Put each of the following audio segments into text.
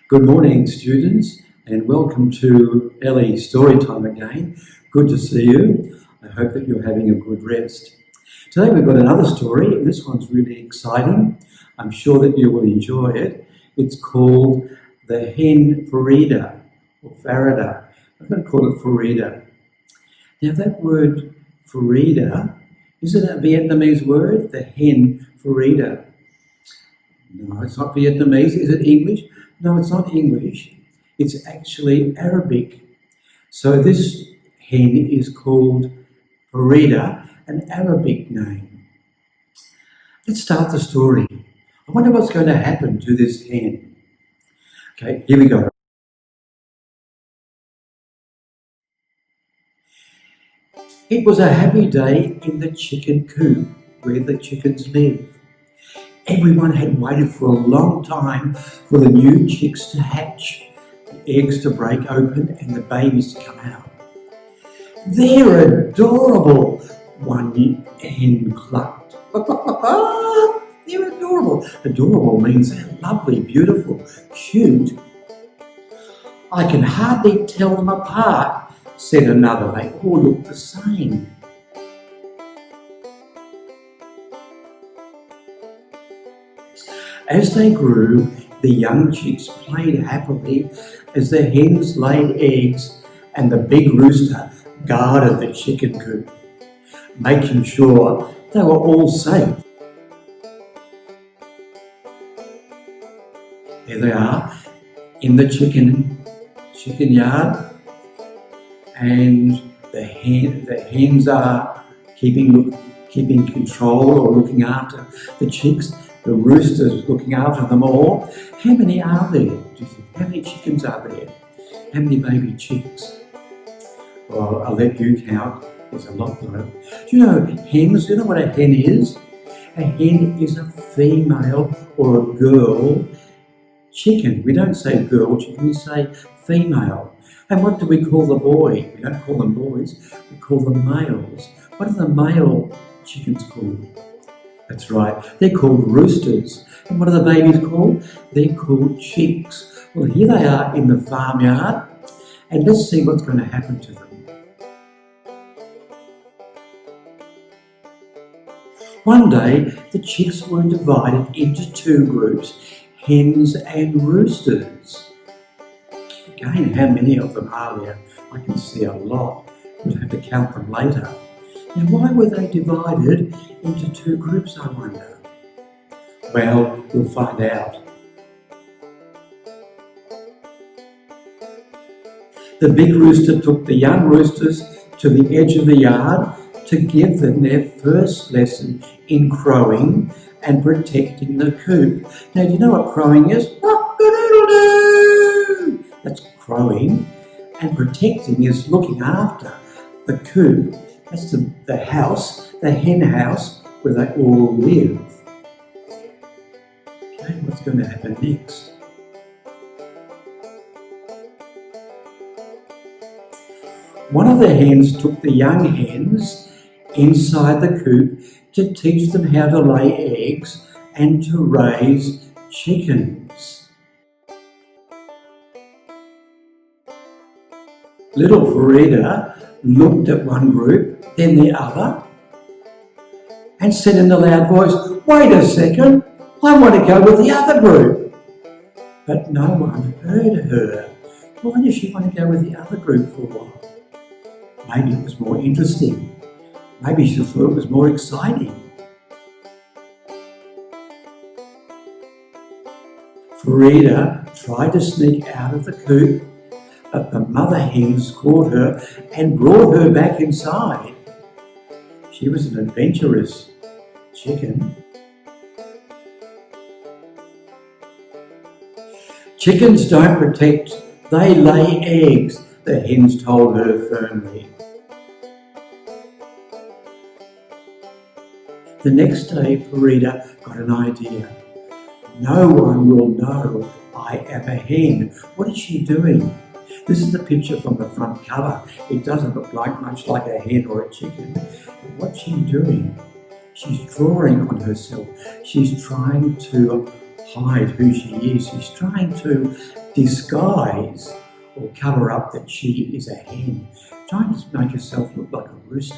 Good morning, students, and welcome to Elli story time again. Good to see you. I hope that you're having a good rest. Today we've got another story, and this one's really exciting. I'm sure that you will enjoy it. It's called the Hen Farida, or Farida. I'm going to call it Farida. Now that word Farida, is it a Vietnamese word? The Hen Farida. No, it's not Vietnamese. Is it English? No, it's not English. It's actually Arabic. So this hen is called Farida, an Arabic name. Let's start the story. I wonder what's going to happen to this hen. Okay, here we go. It was a happy day in the chicken coop where the chickens live. Everyone had waited for a long time for the new chicks to hatch, the eggs to break open and the babies to come out. "They're adorable," one hen clucked. "They're adorable." Adorable means they're lovely, beautiful, cute. "I can hardly tell them apart," said another. "They all look the same." As they grew, the young chicks played happily as the hens laid eggs and the big rooster guarded the chicken coop, making sure they were all safe. There they are in the chicken yard, and the hens are keeping control or looking after the chicks. The rooster's looking after them all. How many are there, do you think? How many chickens are there? How many baby chicks? Well, I'll let you count. There's a lot though. Do you know hens? Do you know what a hen is? A hen is a female or a girl chicken. We don't say girl chicken, we say female. And what do we call the boy? We don't call them boys, we call them males. What are the male chickens called? That's right, they're called roosters. And what are the babies called? They're called chicks. Well, here they are in the farmyard, and let's see what's going to happen to them. One day, the chicks were divided into two groups, hens and roosters. Again, how many of them are there? I can see a lot. We'll have to count them later. Now, why were they divided into two groups, I wonder? Well, we'll find out. The big rooster took the young roosters to the edge of the yard to give them their first lesson in crowing and protecting the coop. Now, do you know what crowing is? Rock-a-doodle-doo! That's crowing, and protecting is looking after the coop. That's the house, the hen house, where they all live. Okay, what's going to happen next? One of the hens took the young hens inside the coop to teach them how to lay eggs and to raise chickens. Little Farida looked at one group, then the other, and said in a loud voice, "Wait a second, I want to go with the other group." But no one heard her. Why did she want to go with the other group for? Maybe it was more interesting. Maybe she thought it was more exciting. Farida tried to sneak out of the coop, but the mother hens caught her and brought her back inside. She was an adventurous chicken. "Chickens don't protect, they lay eggs," the hens told her firmly. The next day, Farida got an idea. "No one will know I am a hen." What is she doing? This is the picture from the front cover. It doesn't look much like a hen or a chicken. But what's she doing? She's drawing on herself. She's trying to hide who she is. She's trying to disguise or cover up that she is a hen, trying to make herself look like a rooster.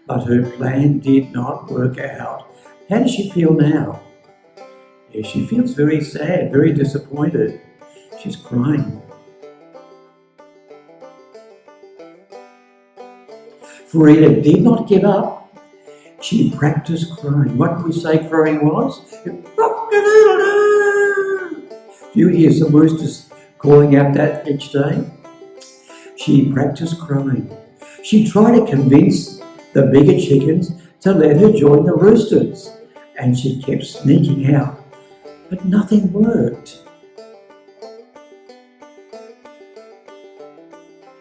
But her plan did not work out. How does she feel now? Yeah, she feels very sad, very disappointed. She's crying. Farida did not give up. She practiced crowing. What did we say crowing was? Do you hear some roosters calling out that each day? She practiced crowing. She tried to convince the bigger chickens to let her join the roosters, and she kept sneaking out, but nothing worked.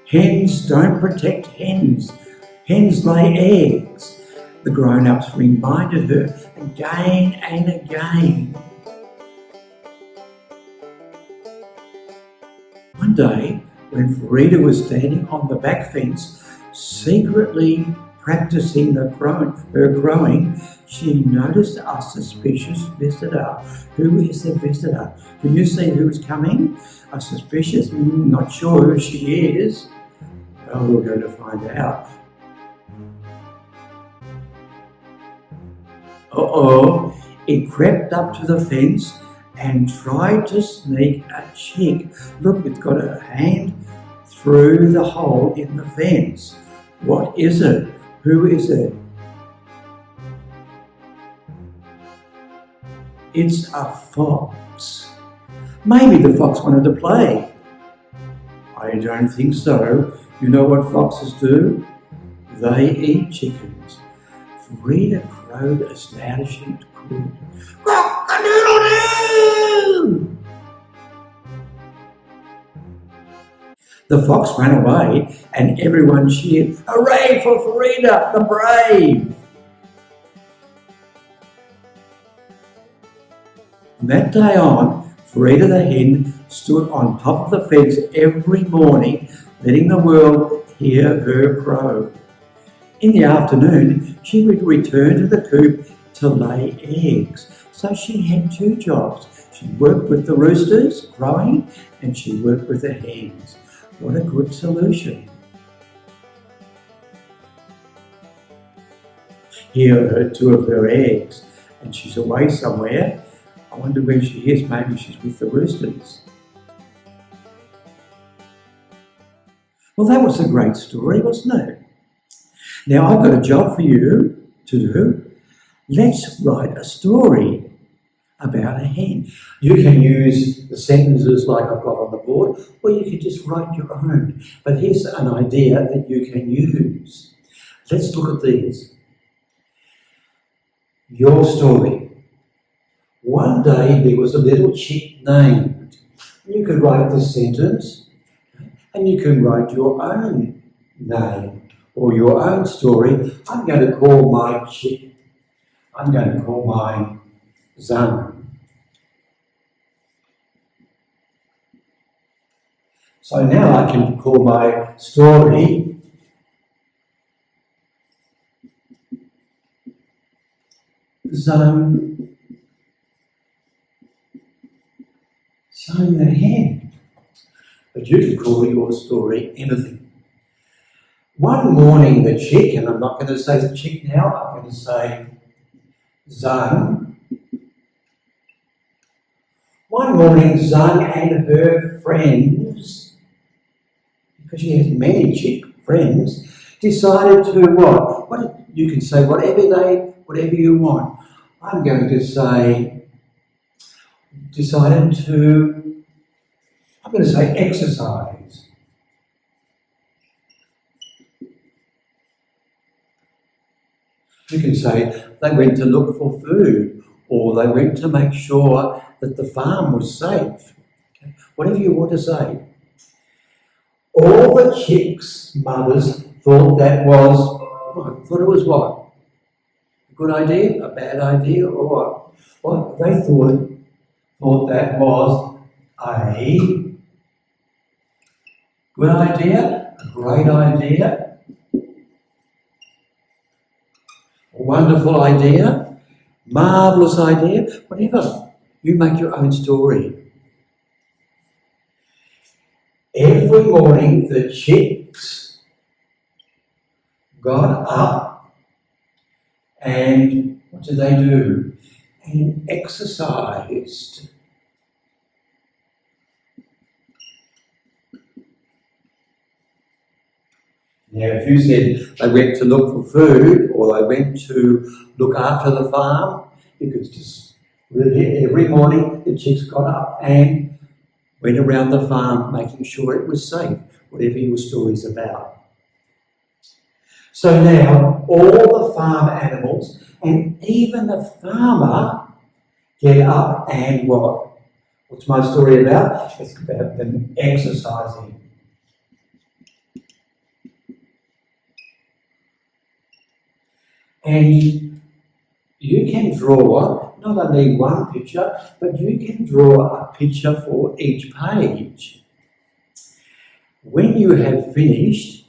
Hens don't protect hens. Hens lay eggs. The grown-ups reminded her again and again. One day, when Farida was standing on the back fence, secretly practicing her crowing, she noticed a suspicious visitor. Who is the visitor? Can you see who's coming? A suspicious, not sure who she is. Well, we're going to find out. Uh-oh, it crept up to the fence and tried to sneak a chick. Look, it's got a hand through the hole in the fence. What is it? Who is it? It's a fox. Maybe the fox wanted to play. I don't think so. You know what foxes do? They eat chickens. Farida crowed as loud as she could. Cock-a-doodle-doo! The fox ran away and everyone cheered, "Hooray for Farida, the brave!" From that day on, Farida the hen stood on top of the fence every morning, letting the world hear her crow. In the afternoon, she would return to the coop to lay eggs. So she had two jobs. She worked with the roosters, crowing, and she worked with the hens. What a good solution. Here are two of her eggs, and she's away somewhere. I wonder where she is. Maybe she's with the roosters. Well, that was a great story, wasn't it? Now, I've got a job for you to do. Let's write a story about a hen. You can use the sentences like I've got on the board, or you can just write your own. But here's an idea that you can use. Let's look at these. Your story. One day there was a little chick named. You could write this sentence, and you can write your own name or your own story. I'm going to call my chick, I'm going to call mine Zan. So now I can call my story Zan the hen. But you can call your story anything. One morning the chick, and I'm not going to say the chick now, I'm going to say Zan. One morning Zan and her friends, because she has many chick friends, decided to what? You can say whatever you want. I'm going to say, I'm going to say exercise. You can say they went to look for food, or they went to make sure that the farm was safe. Okay? Whatever you want to say. All the chicks' mothers thought it was what? A good idea, a bad idea, or what? Well, they thought that was a good idea, a great idea, a wonderful idea, marvellous idea, whatever. You make your own story. Every morning the chicks got up and what did they do? And exercised. Now, if you said they went to look for food or they went to look after the farm, because just really every morning the chicks got up and went around the farm making sure it was safe, whatever your story's about. So now all the farm animals and even the farmer get up and what? What's my story about? It's about them exercising. And you can draw not only one picture, but you can draw a picture for each page. When you have finished,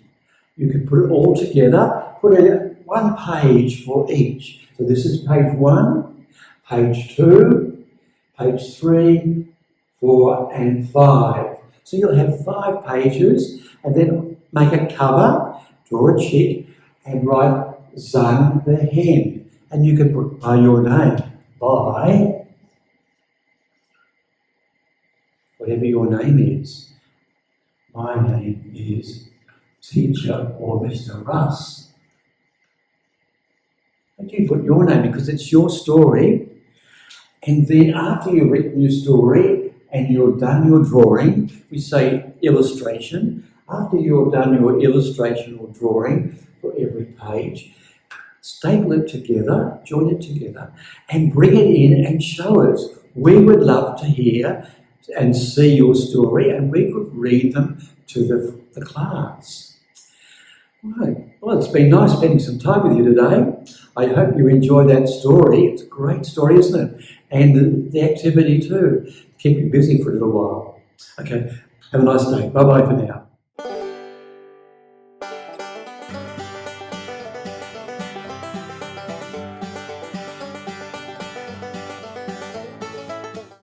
you can put it all together, put in one page for each. So this is page 1, page 2, page 3, 4 and 5. So you'll have 5 pages and then make a cover, draw a chick and write Zan the hen. And you can put by your name, by whatever your name is. My name is Teacher or Mr. Russ. And you put your name because it's your story. And then after you've written your story and you've done your drawing, we say illustration. After you've done your illustration or drawing for every page, staple it together, join it together, and bring it in and show us. We would love to hear and see your story, and we could read them to the class. Right. Well, it's been nice spending some time with you today. I hope you enjoy that story. It's a great story, isn't it? And the activity too. Keep you busy for a little while. Okay, have a nice day. Bye-bye for now.